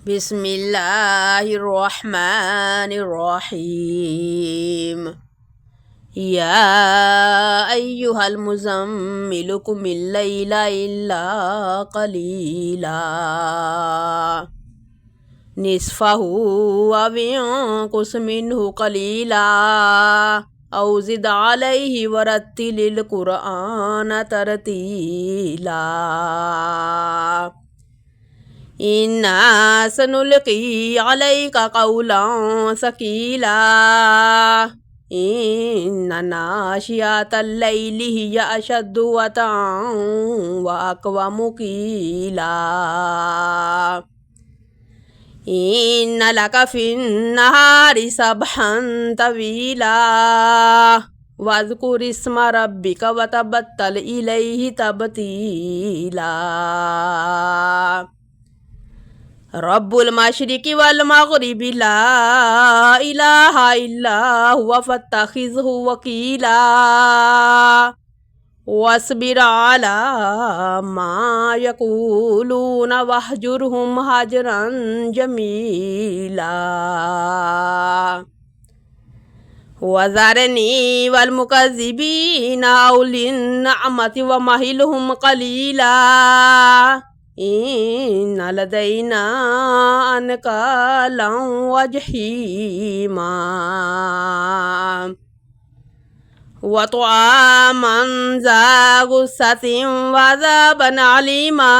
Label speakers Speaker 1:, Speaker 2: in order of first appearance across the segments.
Speaker 1: बिस्मिल्लाहिर्रहमानिर्रहीम। या अय्युहल मुज़म्मिल कुमिल लैला इल्ला क़लीला निस्फ़हु अव इंक़ुस मिन्हु क़लीला औ ज़िद अलैहि वरत्तिलिल क़ुरआन तरतीला। इन्ना सनुल्क़ी अलैका क़ौलन सक़ीला इन्ना नाशियतल लैलि हिय अशद्दु वतअन व अक़वमु क़ीला। इन्ना लका फ़िन्नहारि सबहन तवीला वज़्कुर इस्म रब्बिका वतबत्तल इलैहि तबतीला। रब्बुल मशरिक़ि वल मग़रिबि ला इलाहा इल्ला हुवा फत्तख़िज़हु वकीला वस्बिर अला मा यक़ूलून वहजुरहुम हजरन जमीला। वज़रनी वल मुकज़्ज़िबीना उलिन निअमति वमहिलहुम क़लीला इन्न लदैना अनकालन व जहीमा व तआमन ज़ा गुस्सतिन व अज़ाबन अलीमा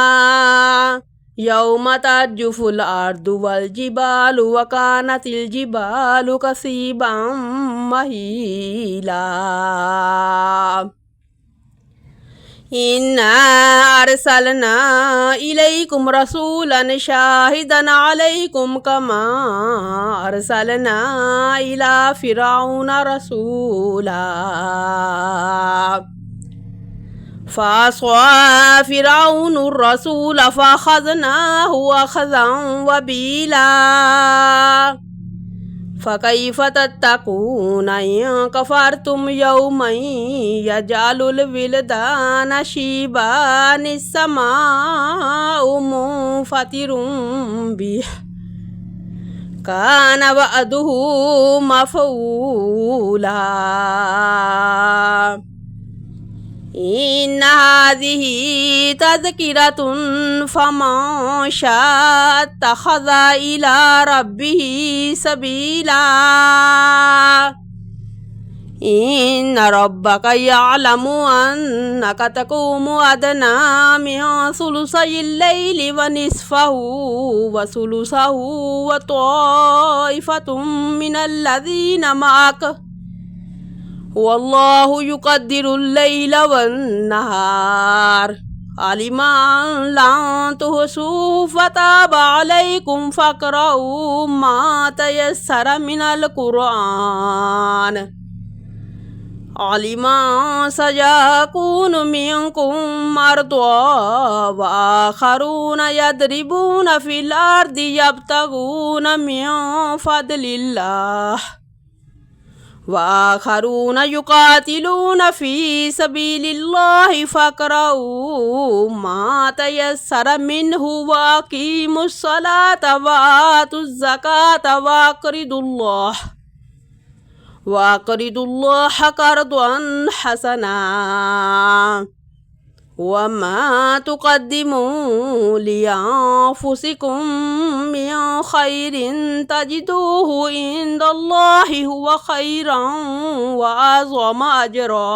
Speaker 1: यौम तर्जुफुल अर्दु वल जिबालु व कानतिल जिबालु कसीबन महीला। इन्ना अरसलना इलैकुम रसूलन शाहिदन अलैकुम कमा अरसलना इला फ़िरऔन रसूला फ़अस्वा फ़िरऔनुर रसूल फ़अख़ज़नाहु अख़ज़न वबीला। फ़कैफ़ तत्तक़ून इन कफ़रतुम यौमन यजअलुल विल्दान शिबा निस्समाउ मुन्फ़तिरुम बिहि कान वअदुहु मफ़ऊला। इन्ना हाज़िही तज़किरतुन फ़मन शाअ इत्तख़ज़ इला रब्बिही सबीला। इन्न रब्बका यअलमु अन्नका तक़ूमु अदना मिन सुलुसैल लैलि व निस्फ़हु व सुलुसहु व ताइफ़तुम मिनल्लज़ीना मअक वल्लाहु युक़द्दिरुल लैल वन्नहार अलिमा अन लन तुहसूहु फ़ताब अलैकुम फ़क़रऊ मा तयस्सर मिनल क़ुरआन अलिमा सयकूनु मिनकुम मर्दा व आख़रून यद्रिबून फ़िल अर्दि यब्तगून मिन फ़द्लिल्लाह व आख़रून युक़ातिलून फ़ी सबीलिल्लाहि फ़क़रऊ मा तयस्सर मिन्हु व अक़ीमुस्सलात व आतुज़्ज़कात व अक़रिदुल्लाह क़र्ज़न हसना वमा तुक़द्दिमू लिअन्फ़ुसिकुम मिन ख़ैरिन तजिदूहु इंदल्लाहि हुवा ख़ैरन व अअज़म अजरा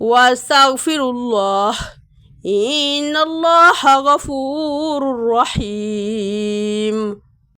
Speaker 1: वस्तग़फ़िरुल्लाह इन्नल्लाह गफ़ूरुर रहीम।